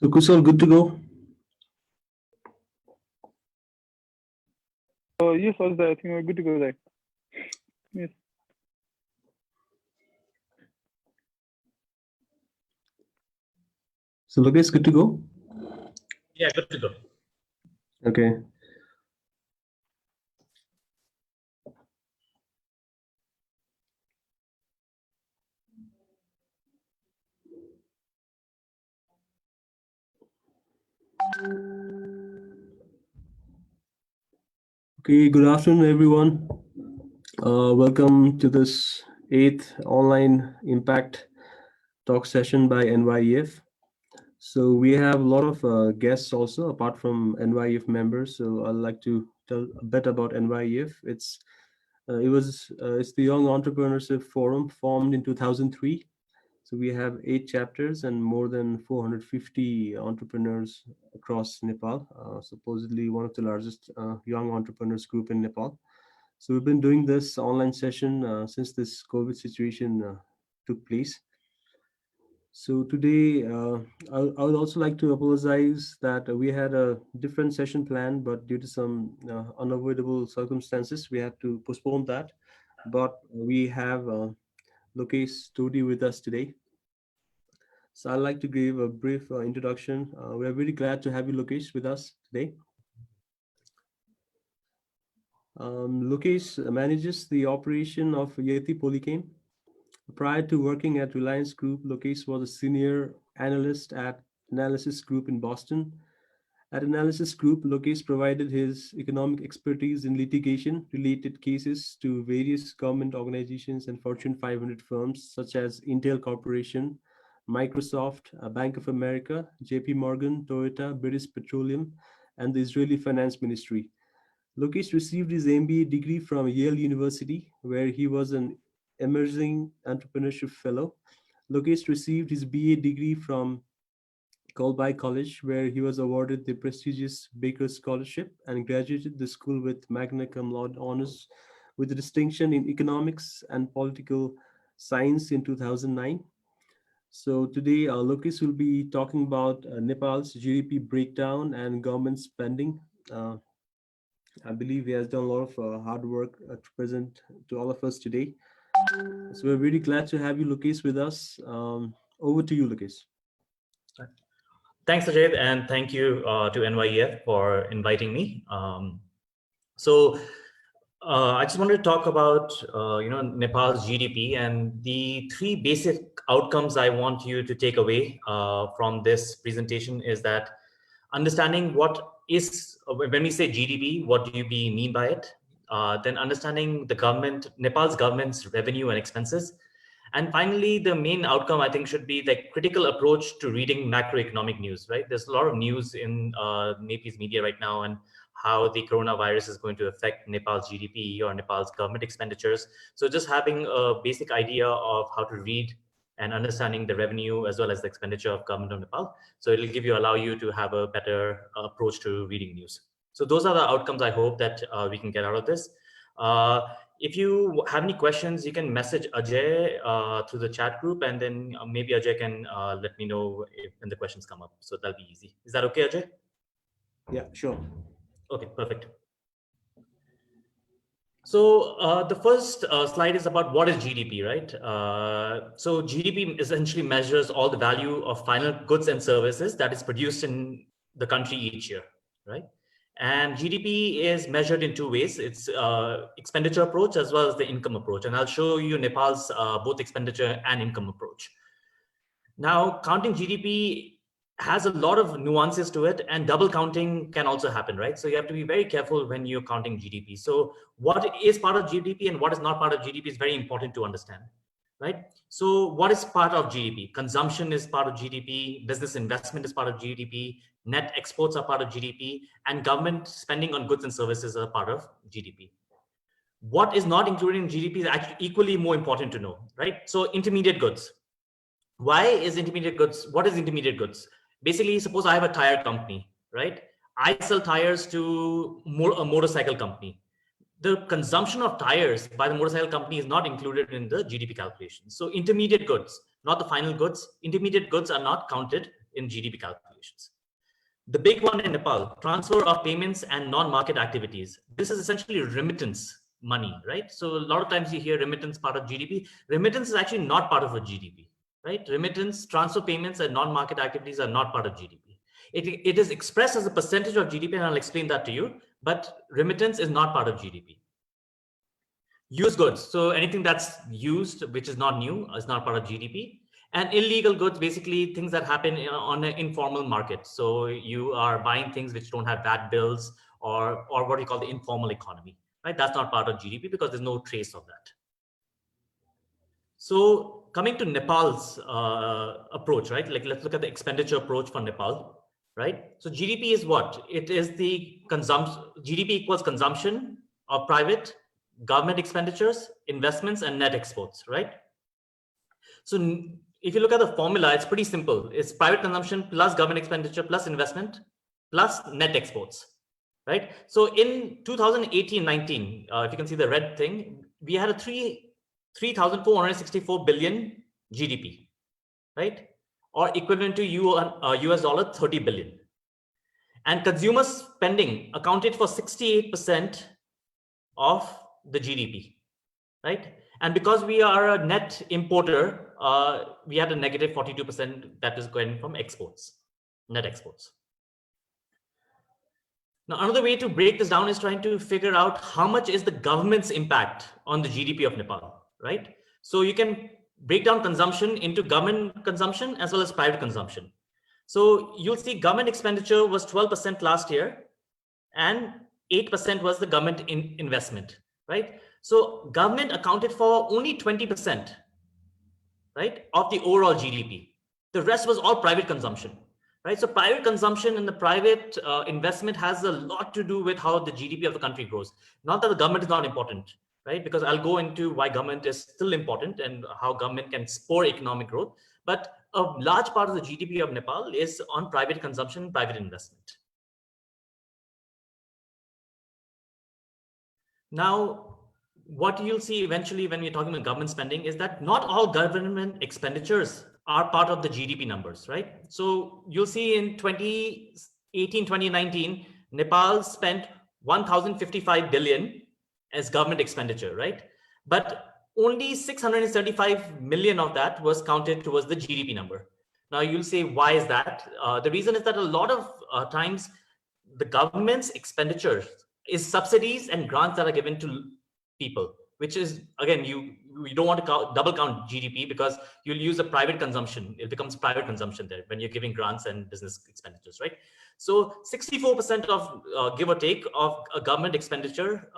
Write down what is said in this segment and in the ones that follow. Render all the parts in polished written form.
So Kusal, good to go? Yes, also, I think we're good to go there. Yes. So Lokesh, good to go? Yeah, good to go. Okay. Okay, good afternoon, everyone. Welcome to this 8th online impact talk session by NYEF. So we have a lot of guests also, apart from NYEF members. So I'd like to tell a bit about NYEF. It's the Young Entrepreneurship Forum, formed in 2003. So we have 8 chapters and more than 450 entrepreneurs across Nepal. Supposedly one of the largest young entrepreneurs group in Nepal. So we've been doing this online session since this COVID situation took place. So today, I would also like to apologize that we had a different session plan, but due to some unavoidable circumstances, we had to postpone that. But we have Lokesh Tadi with us today. So I'd like to give a brief introduction. We are very glad to have you, Lokesh, with us today. Lokesh manages the operation of Yeti Polycane. Prior to working at Reliance Group, Lokesh was a senior analyst at Analysis Group in Boston. At Analysis Group, Lokesh provided his economic expertise in litigation-related cases to various government organizations and Fortune 500 firms such as Intel Corporation, Microsoft, Bank of America, JP Morgan, Toyota, British Petroleum, and the Israeli Finance Ministry. Lokesh received his MBA degree from Yale University, where he was an emerging entrepreneurship fellow. Lokesh received his BA degree from Colby College, where he was awarded the prestigious Baker Scholarship and graduated the school with magna cum laude honors with a distinction in economics and political science in 2009. So today, Lokesh will be talking about Nepal's GDP breakdown and government spending. I believe he has done a lot of hard work to present to all of us today. So we're really glad to have you, Lokesh, with us. Over to you, Lokesh. Thanks, Ajay, and thank you to NYEF for inviting me. So I just wanted to talk about Nepal's GDP, and the 3 basic outcomes I want you to take away from this presentation is that understanding what is, when we say GDP, what do you mean by it? Then understanding the Nepal's government's revenue and expenses. And finally, the main outcome, I think, should be the critical approach to reading macroeconomic news, right? There's a lot of news in Nepal's media right now and how the coronavirus is going to affect Nepal's GDP or Nepal's government expenditures. So just having a basic idea of how to read and understanding the revenue as well as the expenditure of government of Nepal. So it'll allow you to have a better approach to reading news. So those are the outcomes I hope that we can get out of this. If you have any questions, you can message Ajay through the chat group, and then maybe Ajay can let me know when the questions come up. So that'll be easy. Is that okay, Ajay? Yeah, sure. Okay, perfect. So the first slide is about what is GDP, right? So GDP essentially measures all the value of final goods and services that is produced in the country each year, right? And GDP is measured in 2 ways. It's expenditure approach as well as the income approach. And I'll show you Nepal's both expenditure and income approach. Now, counting GDP has a lot of nuances to it, and double counting can also happen, right? So you have to be very careful when you're counting GDP. So what is part of GDP and what is not part of GDP is very important to understand, right? So what is part of GDP? Consumption is part of GDP, business investment is part of GDP, net exports are part of GDP, and government spending on goods and services are part of GDP. What is not included in GDP is actually equally more important to know, right? So intermediate goods. Why is intermediate goods? What is intermediate goods? Basically, suppose I have a tire company, right? I sell tires to a motorcycle company. The consumption of tires by the motorcycle company is not included in the GDP calculation. So intermediate goods, not the final goods, intermediate goods are not counted in GDP calculations. The big one in Nepal, transfer of payments and non-market activities. This is essentially remittance money, right? So a lot of times you hear remittance part of GDP. Remittance is actually not part of a GDP, right? Remittance, transfer payments, and non-market activities are not part of GDP. It is expressed as a percentage of GDP, and I'll explain that to you, but remittance is not part of GDP. Used goods, so anything that's used, which is not new, is not part of GDP. And illegal goods, basically things that happen on an informal market. So you are buying things which don't have VAT bills or what you call the informal economy, right? That's not part of GDP because there's no trace of that. So coming to Nepal's approach, right? Like let's look at the expenditure approach for Nepal, right? So GDP is what? It is the consumption. GDP equals consumption of private, government expenditures, investments, and net exports, right? So if you look at the formula, it's pretty simple. It's private consumption plus government expenditure plus investment plus net exports, right? So in 2018-19, if you can see the red thing, we had a 3,464 billion GDP, right? Or equivalent to US dollar 30 billion. And consumer spending accounted for 68% of the GDP, right? And because we are a net importer, we had a negative 42% that is going from exports, net exports. Now, another way to break this down is trying to figure out how much is the government's impact on the GDP of Nepal, right? So you can break down consumption into government consumption as well as private consumption. So you'll see government expenditure was 12% last year and 8% was the government investment, right? So government accounted for only 20%, right, of the overall GDP. The rest was all private consumption, right? So private consumption and the private investment has a lot to do with how the GDP of the country grows. Not that the government is not important, right? Because I'll go into why government is still important and how government can spur economic growth. But a large part of the GDP of Nepal is on private consumption, private investment. Now, what you'll see eventually when we're talking about government spending is that not all government expenditures are part of the GDP numbers, right? So you'll see in 2018, 2019, Nepal spent 1,055 billion as government expenditure, right? But only 675 million of that was counted towards the GDP number. Now you'll say, why is that? The reason is that a lot of times the government's expenditures is subsidies and grants that are given to people, which is, again, you don't want to double count GDP because you'll use a private consumption. It becomes private consumption there when you're giving grants and business expenditures, right? So 64% of give or take of a government expenditure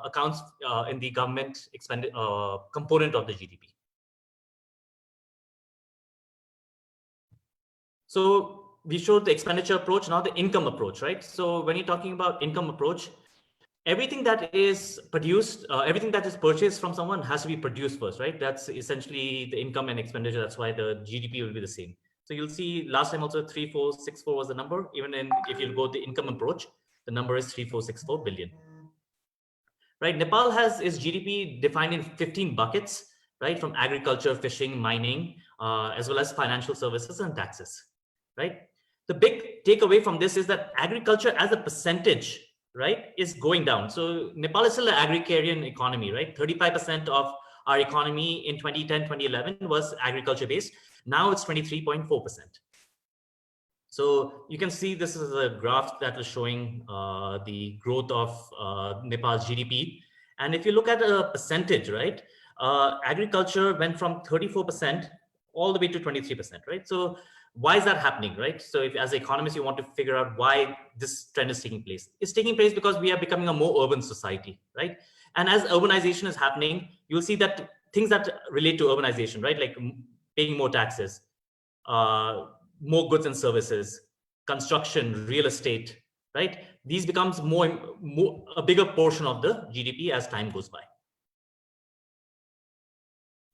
accounts in the government component of the GDP. So we showed the expenditure approach, now the income approach, right? So when you're talking about income approach, everything that is produced, everything that is purchased from someone has to be produced first, right? That's essentially the income and expenditure. That's why the GDP will be the same. So you'll see last time also 3,464 was the number. Even if you go the income approach, the number is 3,464 billion. Right? Nepal has its GDP defined in 15 buckets, right? From agriculture, fishing, mining, as well as financial services and taxes, right? The big takeaway from this is that agriculture as a percentage, right, is going down. So Nepal is still an agrarian economy, right? 35% of our economy in 2010, 2011 was agriculture based. Now it's 23.4%. So you can see this is a graph that is showing the growth of Nepal's GDP. And if you look at a percentage, right, agriculture went from 34% all the way to 23%, right? So why is that happening, right? So if as economists, you want to figure out why this trend is taking place. It's taking place because we are becoming a more urban society, right? And as urbanization is happening, you'll see that things that relate to urbanization, right? Like paying more taxes, more goods and services, construction, real estate, right? These becomes a bigger portion of the GDP as time goes by,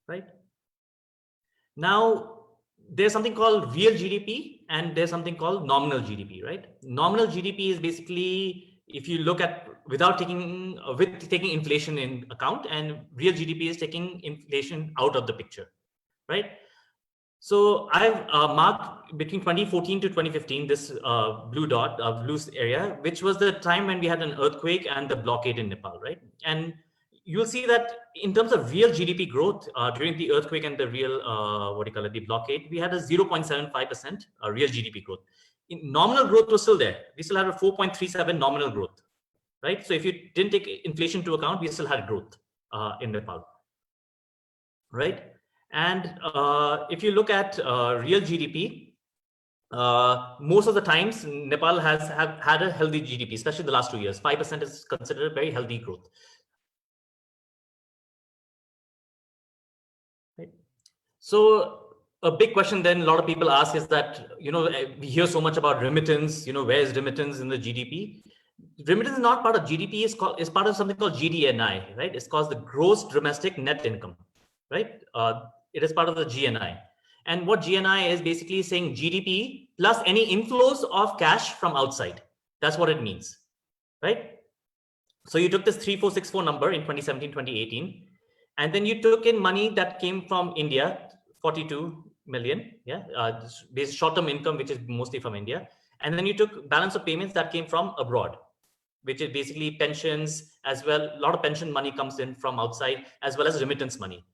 right? Now, there's something called real GDP and there's something called nominal GDP, right? Nominal GDP is basically, if you look at without taking inflation in account, and real GDP is taking inflation out of the picture, right? So I've marked between 2014 to 2015 this blue area, which was the time when we had an earthquake and the blockade in Nepal, right? And you'll see that in terms of real GDP growth during the earthquake and the real, the blockade, we had a 0.75% real GDP growth. Nominal growth was still there. We still had a 4.37 nominal growth, right? So if you didn't take inflation into account, we still had growth in Nepal, right? And if you look at real GDP, most of the times Nepal have had a healthy GDP, especially the last 2 years. 5% is considered a very healthy growth. Right. So a big question then a lot of people ask is that, we hear so much about remittance, where is remittance in the GDP? Remittance is not part of GDP, is part of something called GDNI, right? It's called the gross domestic net income, right? It is part of the GNI. And what GNI is basically saying GDP plus any inflows of cash from outside. That's what it means, right? So you took this 3464 number in 2017, 2018, and then you took in money that came from India, 42 million, this short-term income, which is mostly from India. And then you took balance of payments that came from abroad, which is basically pensions as well. A lot of pension money comes in from outside, as well as remittance money.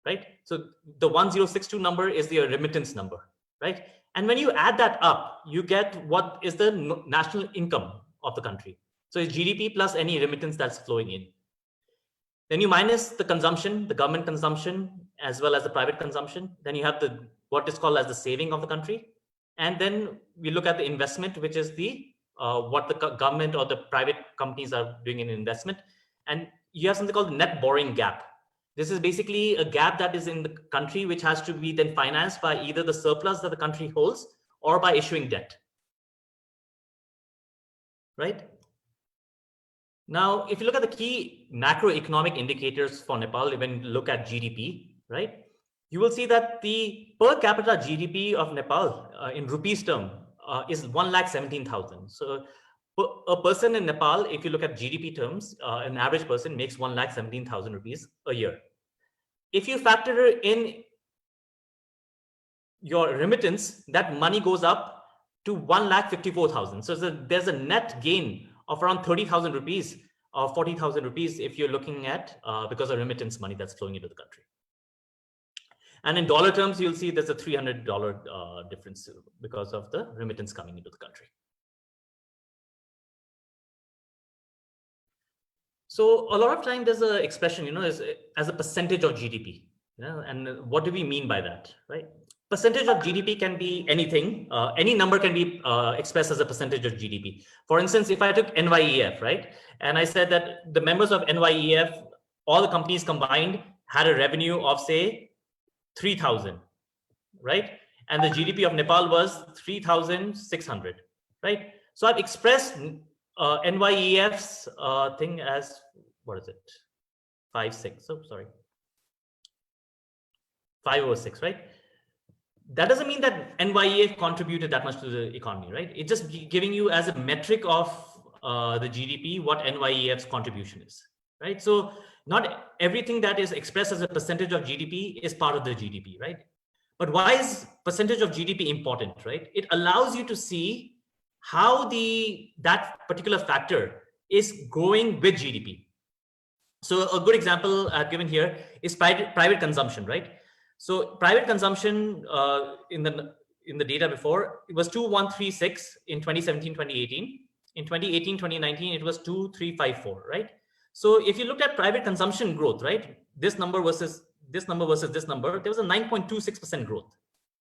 Right? So the 1062 number is the remittance number, right? And when you add that up, you get what is the national income of the country. So it's GDP plus any remittance that's flowing in. Then you minus the consumption, the government consumption, as well as the private consumption. Then you have what is called as the saving of the country. And then we look at the investment, which is what the government or the private companies are doing in investment. And you have something called the net borrowing gap. This is basically a gap that is in the country, which has to be then financed by either the surplus that the country holds or by issuing debt. Right? Now, if you look at the key macroeconomic indicators for Nepal, when you look at GDP, right, you will see that the per capita GDP of Nepal in rupees term is 1,17,000. So a person in Nepal, if you look at GDP terms, an average person makes 1,17,000 rupees a year. If you factor in your remittance, that money goes up to 1,54,000. So there's a net gain of around 30,000 rupees or 40,000 rupees if you're looking at because of remittance money that's flowing into the country. And in dollar terms, you'll see there's a $300 difference because of the remittance coming into the country. So a lot of time there's an expression, as a percentage of GDP, and what do we mean by that, right? Percentage of GDP can be anything. Any number can be expressed as a percentage of GDP. For instance, if I took NYEF, right, and I said that the members of NYEF, all the companies combined, had a revenue of say 3,000, right, and the GDP of Nepal was 3,600, right? So I've expressed NYEF's thing as, what is it? 5/6. So sorry, 5/6, right? That doesn't mean that NYEF contributed that much to the economy, right? It's just giving you as a metric of the GDP what NYEF's contribution is, right? So not everything that is expressed as a percentage of GDP is part of the GDP, right? But why is percentage of GDP important, right? It allows you to see how that particular factor is growing with GDP. So a good example I've given here is private consumption, right? So private consumption in the data before, it was 2,136 in 2017, 2018. In 2018, 2019, it was 2,354, right? So if you look at private consumption growth, right, this number versus this number, there was a 9.26% growth,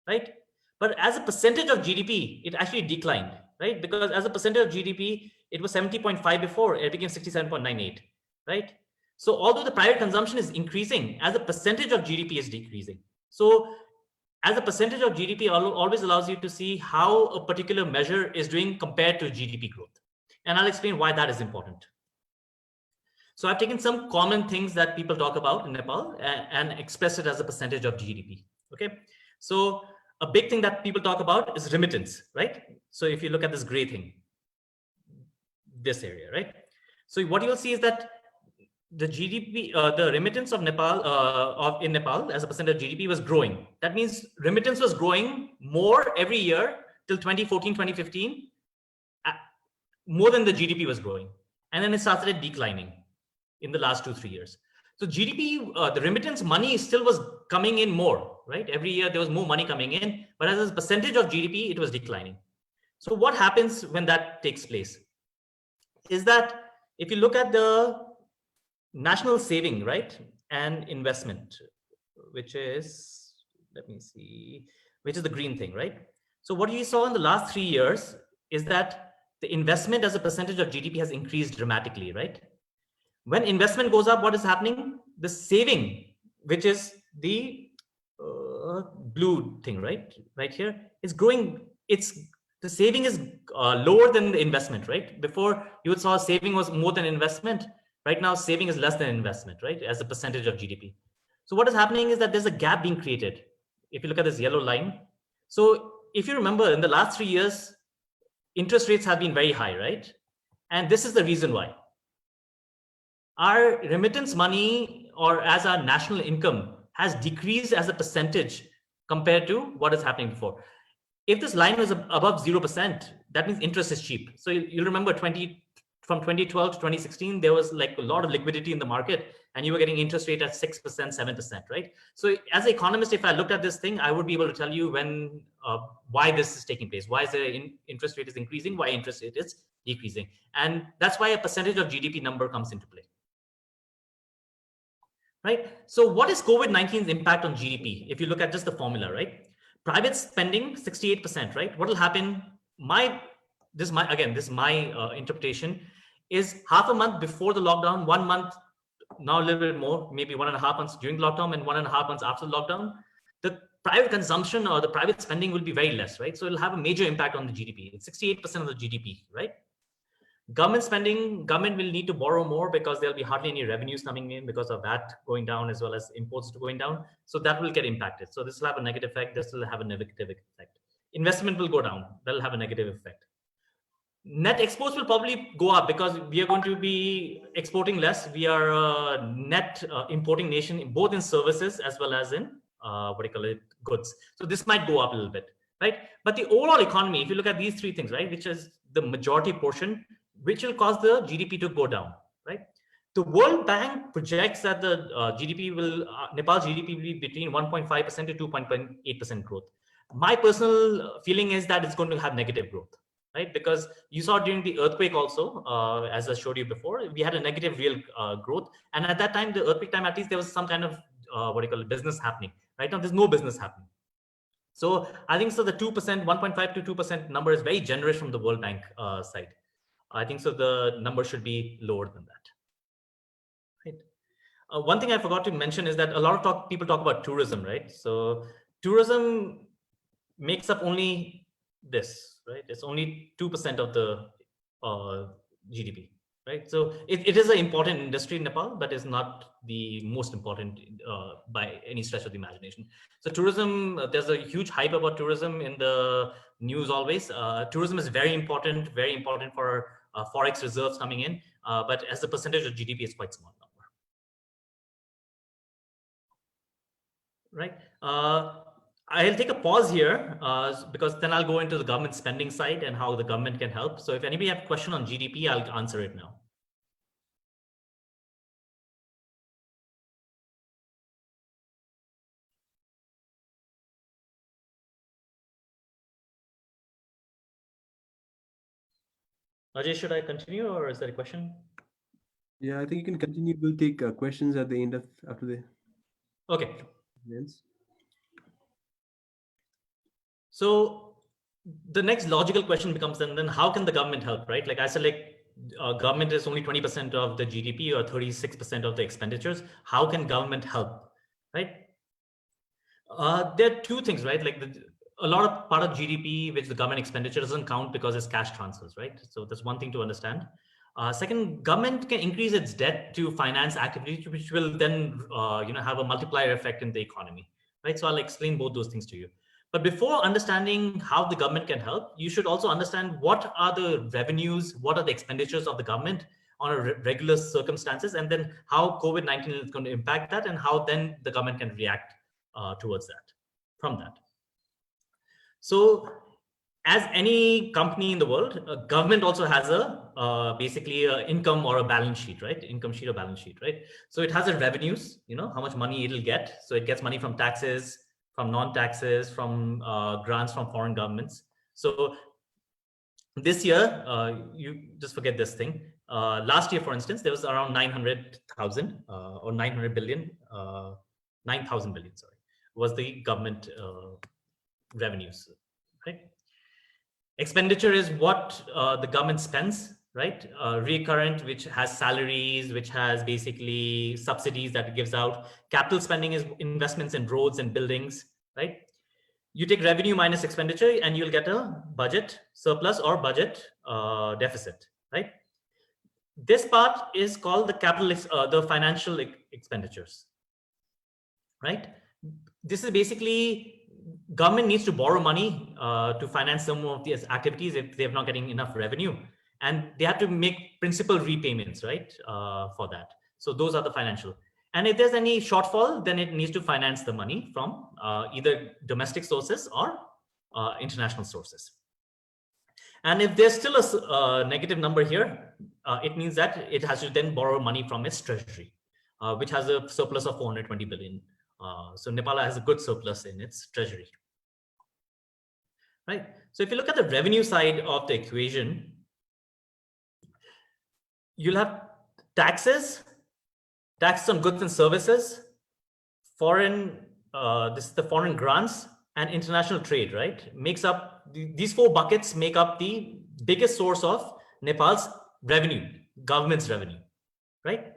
right? But as a percentage of GDP, it actually declined, right? Because as a percentage of GDP, it was 70.5 before, it became 67.98, right? So although the private consumption is increasing, as a percentage of GDP is decreasing. So as a percentage of GDP always allows you to see how a particular measure is doing compared to GDP growth. And I'll explain why that is important. So I've taken some common things that people talk about in Nepal and expressed it as a percentage of GDP. Okay. So a big thing that people talk about is remittance, right? So if you look at this gray thing, this area, right? So what you'll see is that the GDP, the remittance of Nepal, in Nepal as a percent of GDP was growing. That means remittance was growing more every year till 2014, 2015, more than the GDP was growing. And then it started declining in the last 2-3 years. So GDP, the remittance money still was coming in more, right? Every year there was more money coming in, but as a percentage of GDP, it was declining. So what happens when that takes place is that if you look at the national saving, right, and investment, which is, let me see, which is the green thing, right? So what you saw in the last 3 years is that the investment as a percentage of GDP has increased dramatically, right? When investment goes up, what is happening? The saving, which is the blue thing, right here, is growing. The saving is lower than the investment, right? Before you saw saving was more than investment. Right now, saving is less than investment, right, as a percentage of GDP. So what is happening is that there's a gap being created. If you look at this yellow line, so if you remember, in the last 3 years, interest rates have been very high, right? And this is the reason why. Our remittance money, or as our national income, has decreased as a percentage compared to what is happening before. If this line was above 0%, that means interest is cheap. So you'll remember from 2012 to 2016, there was like a lot of liquidity in the market and you were getting interest rate at 6%, 7%, right? So as an economist, if I looked at this thing, I would be able to tell you why this is taking place, why is the interest rate is increasing, why interest rate is decreasing. And that's why a percentage of GDP number comes into play. Right? So what is COVID-19's impact on GDP? If you look at just the formula, right? Private spending, 68%, right? What will happen? This is my interpretation, is half a month before the lockdown, 1 month, now a little bit more, maybe 1.5 months during lockdown and 1.5 months after the lockdown, the private consumption or the private spending will be very less, right? So it'll have a major impact on the GDP. It's 68% of the GDP, right? Government spending, government will need to borrow more because there'll be hardly any revenues coming in because of that going down, as well as imports going down. So that will get impacted. So this will have a negative effect. This will have a negative effect. Investment will go down. That'll have a negative effect. Net exports will probably go up because we are going to be exporting less. We are a net importing nation, both in services as well as in goods. So this might go up a little bit, right? But the overall economy, if you look at these three things, right, which is the majority portion, which will cause the GDP to go down, right? The World Bank projects that the Nepal's GDP will be between 1.5% to 2.8% growth. My personal feeling is that it's going to have negative growth, right? Because you saw during the earthquake also, as I showed you before, we had a negative real growth. And at that time, the earthquake time, at least there was some kind of business happening. Right now, there's no business happening. So I think so the 2%, 1.5 to 2% number is very generous from the World Bank side. I think so the number should be lower than that. Right. One thing I forgot to mention is that a lot of people talk about tourism, right? So tourism makes up only this, right? It's only 2% of the GDP, right? So it is an important industry in Nepal, but is not the most important by any stretch of the imagination. So tourism, there's a huge hype about tourism in the news always. Tourism is very important for forex reserves coming in, but as a percentage of GDP, it's quite small number. Right. I'll take a pause here because then I'll go into the government spending side and how the government can help. So if anybody have a question on GDP, I'll answer it now. Ajay, should I continue or is there a question? Yeah, I think you can continue. We'll take questions at the end after the. Okay. Yes. So the next logical question becomes then how can the government help, right? Like I said, like government is only 20% of the GDP or 36% of the expenditures. How can government help, right? There are two things, right? Like a lot of part of GDP, which the government expenditure doesn't count because it's cash transfers, right? So that's one thing to understand. Second, government can increase its debt to finance activities, which will then, have a multiplier effect in the economy, right? So I'll explain both those things to you. But before understanding how the government can help, you should also understand what are the revenues, what are the expenditures of the government on a regular circumstances, and then how COVID-19 is going to impact that, and how then the government can react towards that, from that. So as any company in the world, government also has a basically a income or a balance sheet, right? Income sheet or balance sheet, right? So it has a revenues, how much money it'll get. So it gets money from taxes, from non-taxes, from grants from foreign governments. So this year, you just forget this thing. Last year, for instance, there was around 900,000 or 900 billion, 9,000 billion, sorry, was the government revenues, right? Expenditure is what the government spends, right? Recurrent, which has salaries, which has basically subsidies that it gives out. Capital spending is investments in roads and buildings, right? You take revenue minus expenditure and you'll get a budget surplus or budget deficit, right? This part is called the the financial expenditures, right? This is basically government needs to borrow money to finance some of these activities if they're not getting enough revenue, and they have to make principal repayments, right, for that. So those are the financial. And if there's any shortfall, then it needs to finance the money from either domestic sources or international sources. And if there's still a negative number here, it means that it has to then borrow money from its treasury, which has a surplus of 420 billion. So Nepal has a good surplus in its treasury, right? So if you look at the revenue side of the equation, you'll have taxes on goods and services, foreign, this is the foreign grants, and international trade, right? Makes up, these four buckets make up the biggest source of Nepal's revenue, government's revenue, right?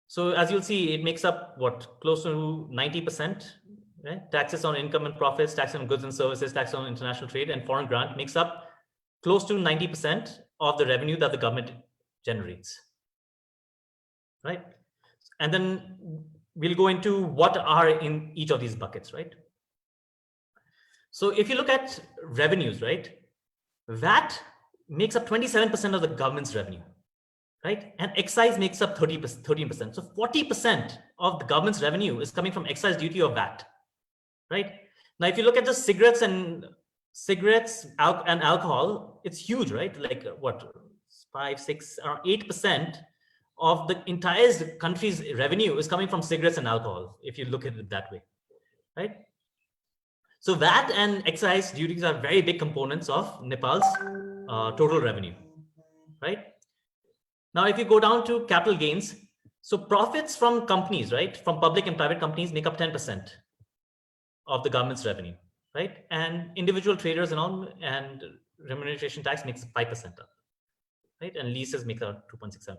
So as you'll see, it makes up what, close to 90%, right? Taxes on income and profits, tax on goods and services, tax on international trade, and foreign grant makes up close to 90% of the revenue that the government generates, right? And then we'll go into what are in each of these buckets, right? So if you look at revenues, right, VAT makes up 27% of the government's revenue, right? And excise makes up 13%. So 40% of the government's revenue is coming from excise duty or VAT, right? Now, if you look at just cigarettes and alcohol, it's huge, right? Like what, 5, 6, or 8% of the entire country's revenue is coming from cigarettes and alcohol, if you look at it that way, right? So VAT and excise duties are very big components of Nepal's total revenue, right? Now, if you go down to capital gains, so profits from companies, right, from public and private companies make up 10% of the government's revenue, right? And individual traders and all, and remuneration tax makes 5% up, right? And leases make up 2.67%.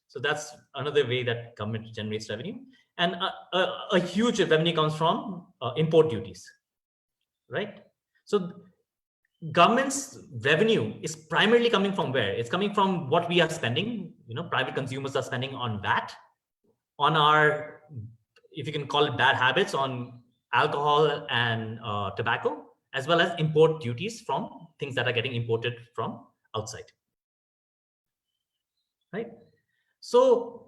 So that's another way that government generates revenue. And a huge revenue comes from import duties, right? So government's revenue is primarily coming from where? It's coming from what we are spending, private consumers are spending on VAT, on our, if you can call it bad habits, on alcohol and tobacco, as well as import duties from things that are getting imported from outside, right? So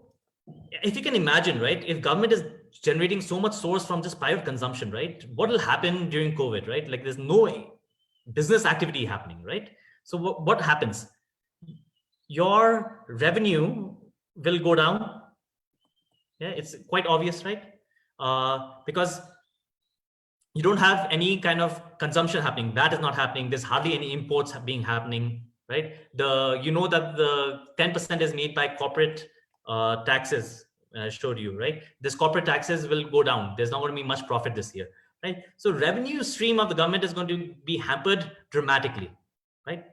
if you can imagine, right, if government is generating so much source from just private consumption, right, what will happen during COVID, right? Like there's no business activity happening, right? So what happens? Your revenue will go down. Yeah, it's quite obvious, right? Because you don't have any kind of consumption happening. That is not happening. There's hardly any imports being happening, right? That the 10% is made by corporate taxes. I showed you, right? This corporate taxes will go down. There's not going to be much profit this year, right? So revenue stream of the government is going to be hampered dramatically, right?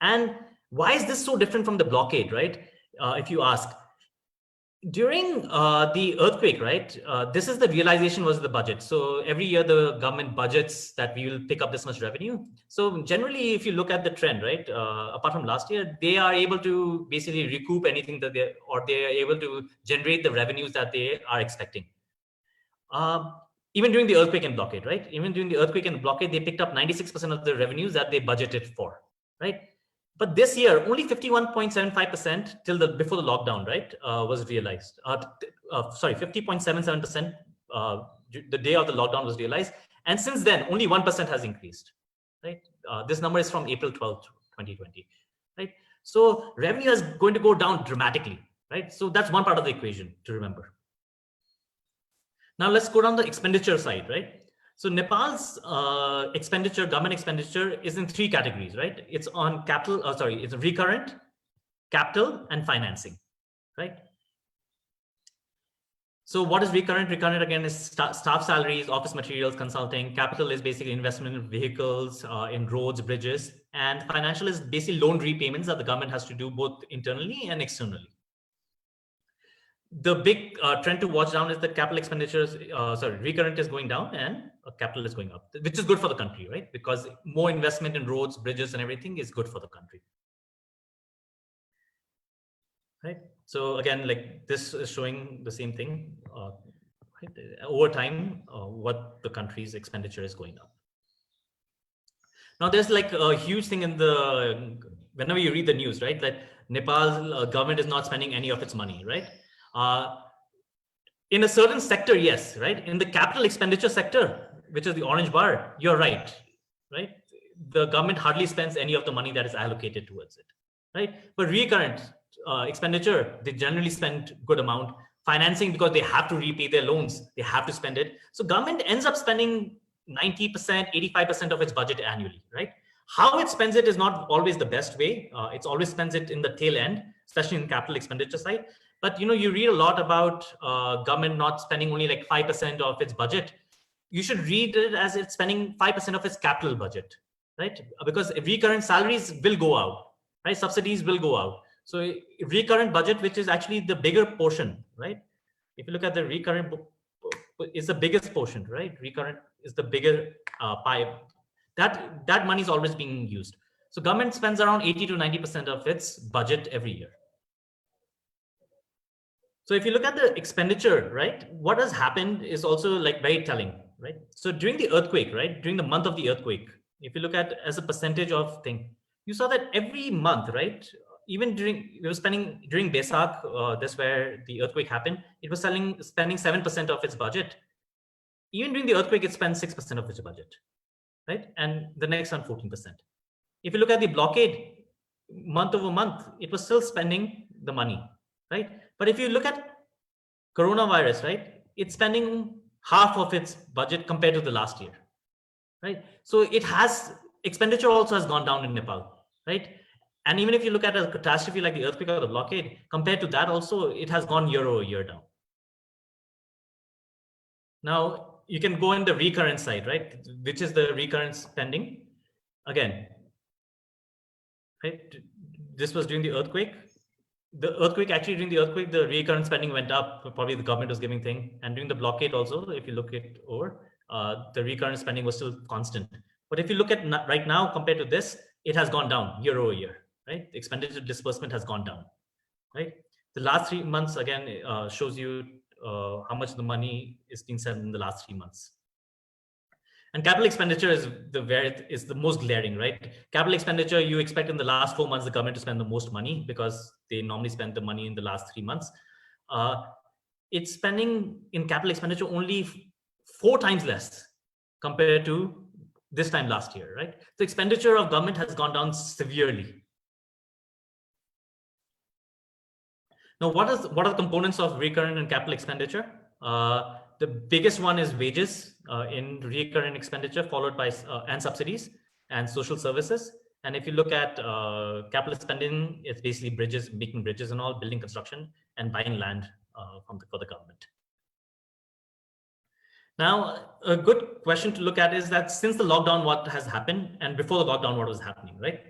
And why is this so different from the blockade, right? If you ask, during the earthquake, right, this is the realization was the budget. So every year the government budgets that we will pick up this much revenue. So generally, if you look at the trend, right, apart from last year, they are able to basically recoup anything that they are able to generate the revenues that they are expecting. Even during the earthquake and blockade, right? Even during the earthquake and blockade, they picked up 96% of the revenues that they budgeted for, right? But this year, only 51.75% till the before the lockdown, right, was realized. Sorry, 50.77% the day of the lockdown was realized, and since then, only 1% has increased, right? This number is from April 12th, 2020, right? So revenue is going to go down dramatically, right? So that's one part of the equation to remember. Now let's go down the expenditure side, right? So Nepal's expenditure, government expenditure, is in three categories, right? It's on capital, it's recurrent, capital, and financing, right? So what is recurrent? Recurrent again is staff salaries, office materials, consulting. Capital is basically investment in vehicles, in roads, bridges, and financial is basically loan repayments that the government has to do both internally and externally. The big trend to watch down is that capital expenditures, recurrent is going down and capital is going up, which is good for the country, right? Because more investment in roads, bridges, and everything is good for the country, right? So again, like this is showing the same thing. Right? Over time, what the country's expenditure is going up. Now, there's like a huge thing in the, whenever you read the news, right? That Nepal's government is not spending any of its money, right? In a certain sector, yes, right? In the capital expenditure sector, which is the orange bar, you're right? The government hardly spends any of the money that is allocated towards it, right? But recurrent expenditure, they generally spend good amount. Financing, because they have to repay their loans, they have to spend it. So government ends up spending 90%, 85% of its budget annually, right? How it spends it is not always the best way. It's always spends it in the tail end, especially in capital expenditure side. But you read a lot about government not spending only like 5% of its budget. You should read it as it's spending 5% of its capital budget, right? Because recurrent salaries will go out, right? Subsidies will go out. So recurrent budget, which is actually the bigger portion, right? If you look at the recurrent, is the biggest portion, right? Recurrent is the bigger pie. That money is always being used. So government spends around 80 to 90% of its budget every year. So if you look at the expenditure, right, what has happened is also like very telling, right? So during the earthquake, right, during the month of the earthquake, if you look at as a percentage of thing, you saw that every month, right, even during, we were spending during Besak, that's where the earthquake happened, it was spending 7% of its budget. Even during the earthquake, it spent 6% of its budget, right? And the next one, 14%. If you look at the blockade, month over month, it was still spending the money, right? But if you look at coronavirus, right, it's spending half of its budget compared to the last year, right? So it has, expenditure also has gone down in Nepal, right? And even if you look at a catastrophe like the earthquake or the blockade, compared to that also, it has gone year over year down. Now, you can go in the recurrent side, right? Which is the recurrent spending. Again, right? This was during the earthquake. The earthquake, actually during the earthquake, the recurrent spending went up. Probably the government was giving thing. And during the blockade also, if you look it over, the recurrent spending was still constant. But if you look at right now compared to this, it has gone down year over year, right? The expenditure disbursement has gone down, right? The last 3 months, again, shows you how much the money is being spent in the last 3 months. And capital expenditure is the most glaring, right? Capital expenditure, you expect in the last 4 months the government to spend the most money because they normally spend the money in the last 3 months. It's spending in capital expenditure only 4 times less compared to this time last year, right? The expenditure of government has gone down severely. Now, what are the components of recurrent and capital expenditure? The biggest one is wages in recurrent expenditure, followed by and subsidies and social services. And if you look at capital spending, it's basically bridges, making bridges and all, building construction, and buying land for the government. Now, a good question to look at is that since the lockdown, what has happened, and before the lockdown, what was happening, right?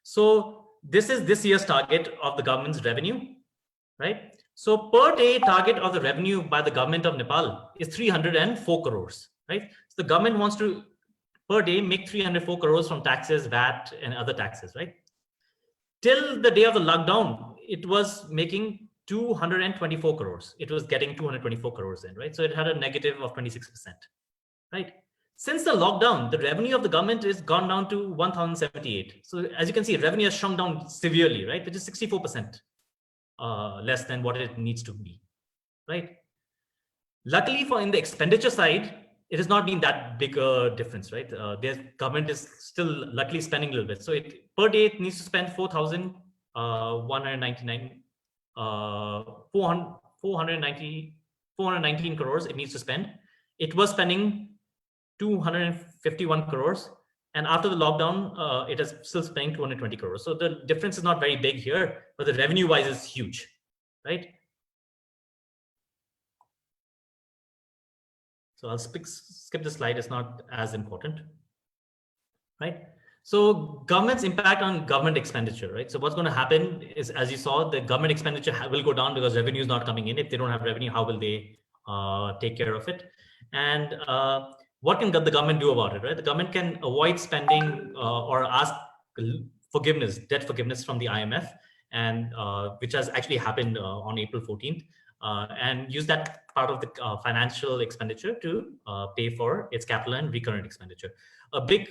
So this is this year's target of the government's revenue, right? So per day target of the revenue by the government of Nepal is 304 crores, right? So the government wants to per day make 304 crores from taxes, VAT, and other taxes, right? Till the day of the lockdown, it was making 224 crores. It was getting 224 crores in, right? So it had a negative of 26%, right? Since the lockdown, the revenue of the government is gone down to 1,078. So as you can see, revenue has shrunk down severely, right? Which is 64% less than what it needs to be, right? Luckily for in the expenditure side, it has not been that big a difference, right? Their government is still luckily spending a little bit. So it per day it needs to spend 4,199, 419 crores it needs to spend. It was spending 251 crores. And after the lockdown, it is still spending 220 crores. So the difference is not very big here, but the revenue wise is huge, right? So I'll skip the slide, it's not as important, right? So government's impact on government expenditure, right? So what's going to happen is, as you saw, the government expenditure will go down because revenue is not coming in. If they don't have revenue, how will they take care of it? And what can the government do about it, right? The government can avoid spending or ask forgiveness, debt forgiveness from the IMF, and which has actually happened on April 14th. And use that part of the financial expenditure to pay for its capital and recurrent expenditure. A big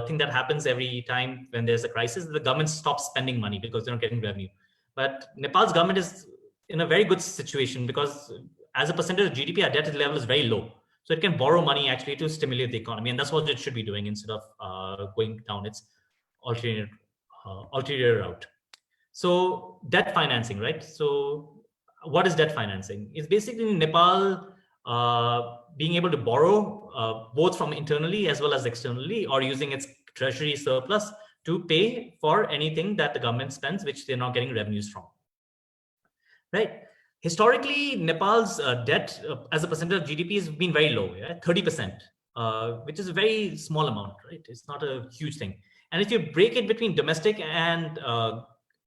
thing that happens every time when there's a crisis, the government stops spending money because they're not getting revenue. But Nepal's government is in a very good situation because as a percentage of GDP, our debt level is very low. So it can borrow money actually to stimulate the economy. And that's what it should be doing instead of going down its ulterior route. So debt financing, right? So what is debt financing? It's basically Nepal being able to borrow both from internally as well as externally, or using its treasury surplus to pay for anything that the government spends, which they're not getting revenues from, right? Historically, Nepal's debt as a percentage of GDP has been very low, 30%, which is a very small amount, right? It's not a huge thing. And if you break it between domestic and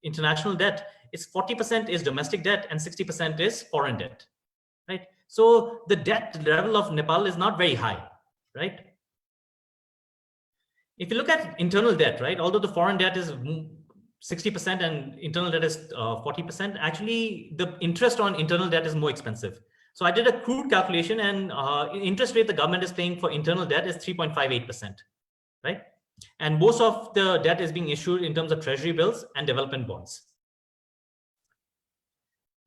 international debt, it's 40% is domestic debt and 60% is foreign debt, right? So the debt level of Nepal is not very high, right? If you look at internal debt, right, although the foreign debt is 60% and internal debt is 40%, actually the interest on internal debt is more expensive. So I did a crude calculation, and interest rate the government is paying for internal debt is 3.58%, right? And most of the debt is being issued in terms of treasury bills and development bonds.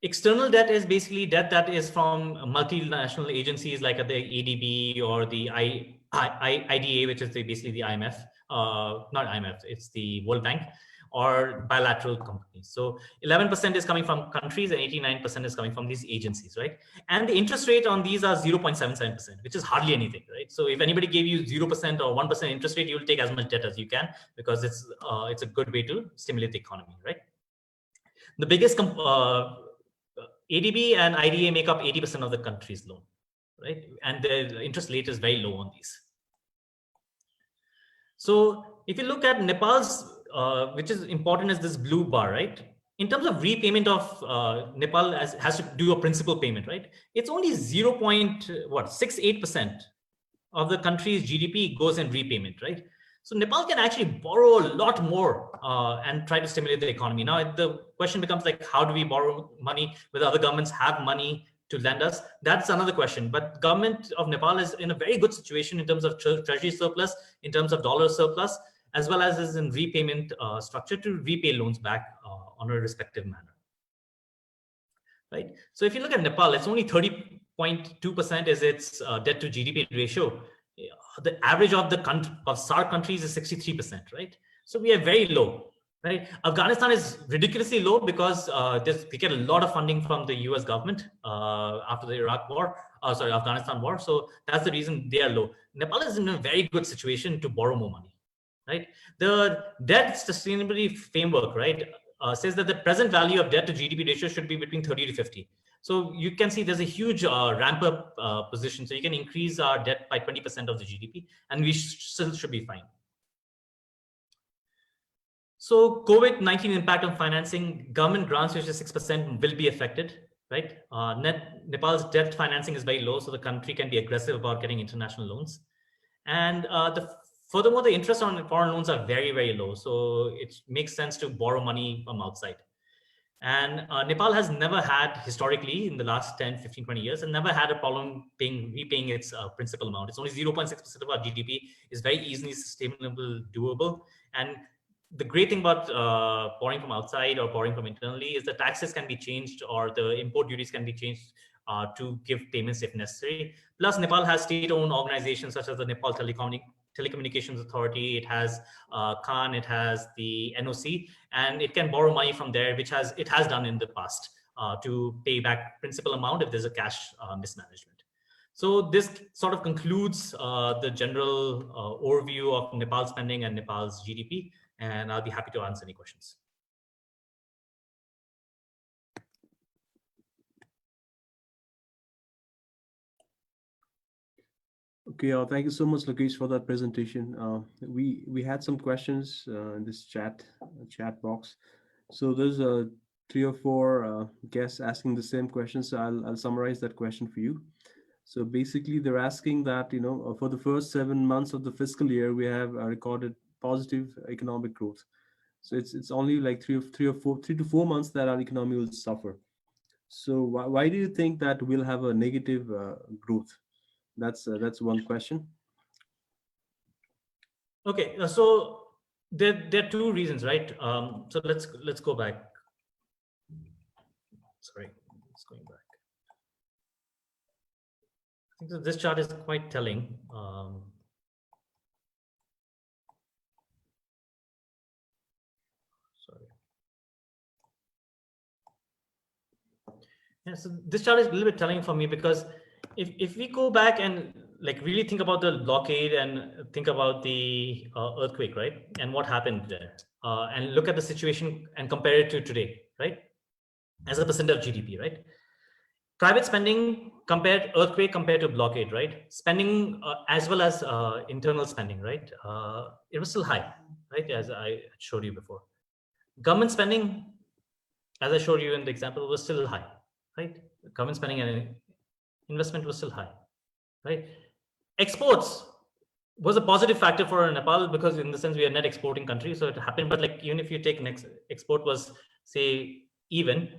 External debt is basically debt that is from multinational agencies like the ADB or the IDA, which is basically the IMF, not IMF, it's the World Bank, or bilateral companies. So 11% is coming from countries and 89% is coming from these agencies, right? And the interest rate on these are 0.77%, which is hardly anything, right? So if anybody gave you 0% or 1% interest rate, you'll take as much debt as you can because it's a good way to stimulate the economy, right? The biggest ADB and IDA make up 80% of the country's loan, right? And the interest rate is very low on these. So if you look at Nepal's, which is important, is this blue bar, right? In terms of repayment of Nepal has to do a principal payment, right? It's only 0.68% of the country's GDP goes in repayment, right? So Nepal can actually borrow a lot more and try to stimulate the economy. Now the question becomes like, how do we borrow money whether other governments have money to lend us? That's another question. But government of Nepal is in a very good situation in terms of treasury surplus, in terms of dollar surplus, as well as is in repayment structure to repay loans back on a respective manner, right? So if you look at Nepal, it's only 30.2% is its debt to GDP ratio. The average of the SAARC countries is 63%, right? So we are very low, right? Afghanistan is ridiculously low because we get a lot of funding from the US government after the Afghanistan war. So that's the reason they are low. Nepal is in a very good situation to borrow more money, right? The debt sustainability framework, right, says that the present value of debt to GDP ratio should be between 30 to 50. So you can see there's a huge ramp up position. So you can increase our debt by 20% of the GDP, and we still should be fine. So COVID-19 impact on financing, government grants, which is 6%, will be affected, right? Nepal's debt financing is very low, so the country can be aggressive about getting international loans. And furthermore, the interest on foreign loans are very, very low. So it makes sense to borrow money from outside. And Nepal has never had, historically, in the last 10, 15, 20 years, and never had a problem repaying its principal amount. It's only 0.6% of our GDP. It's very easily sustainable, doable. And the great thing about borrowing from outside or borrowing from internally is the taxes can be changed, or the import duties can be changed to give payments if necessary. Plus, Nepal has state-owned organizations such as the Nepal Telecommunications Authority. It has Khan, it has the NOC, and it can borrow money from there, which it has done in the past to pay back principal amount if there's a cash mismanagement. So this sort of concludes the general overview of Nepal's spending and Nepal's GDP, and I'll be happy to answer any questions. Okay, thank you so much, Lokesh, for that presentation. We had some questions in this chat box. So there's 3 or 4 guests asking the same question. So I'll summarize that question for you. So basically, they're asking that, for the first 7 months of the fiscal year, we have recorded positive economic growth. So it's only like 3 to 4 months that our economy will suffer. So why do you think that we'll have a negative growth? That's one question. Okay, so there are 2 reasons, right? So let's go back. Sorry, it's going back. I think that this chart is quite telling. Sorry. Yeah, so this chart is a little bit telling for me, because if we go back and like really think about the blockade and think about the earthquake, right, and what happened there, and look at the situation and compare it to today, right, as a percent of GDP, right? Private spending compared earthquake compared to blockade, right? Spending as well as internal spending, right? It was still high, right? As I showed you before. Government spending, as I showed you in the example, was still high, right? Government spending and investment was still high, right? Exports was a positive factor for Nepal, because in the sense we are net exporting country, so it happened. But like, even if you take next export was say even,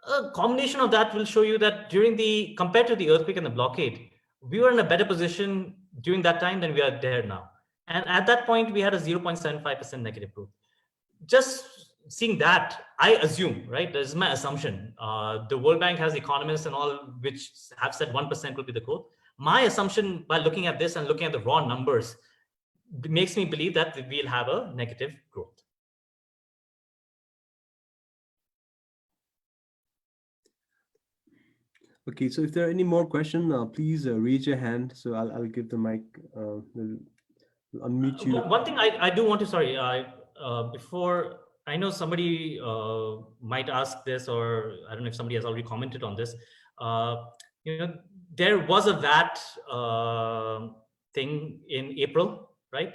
a combination of that will show you that compared to the earthquake and the blockade, we were in a better position during that time than we are there now. And at that point, we had a 0.75% negative growth. Just seeing that, I assume, right, this is my assumption. The World Bank has economists and all which have said 1% will be the growth. My assumption, by looking at this and looking at the raw numbers, makes me believe that we'll have a negative growth. Okay, so if there are any more questions, please raise your hand. So I'll give the mic, unmute you. One thing I do want to, sorry, before, I know somebody might ask this, or I don't know if somebody has already commented on this. There was a VAT thing in April, right?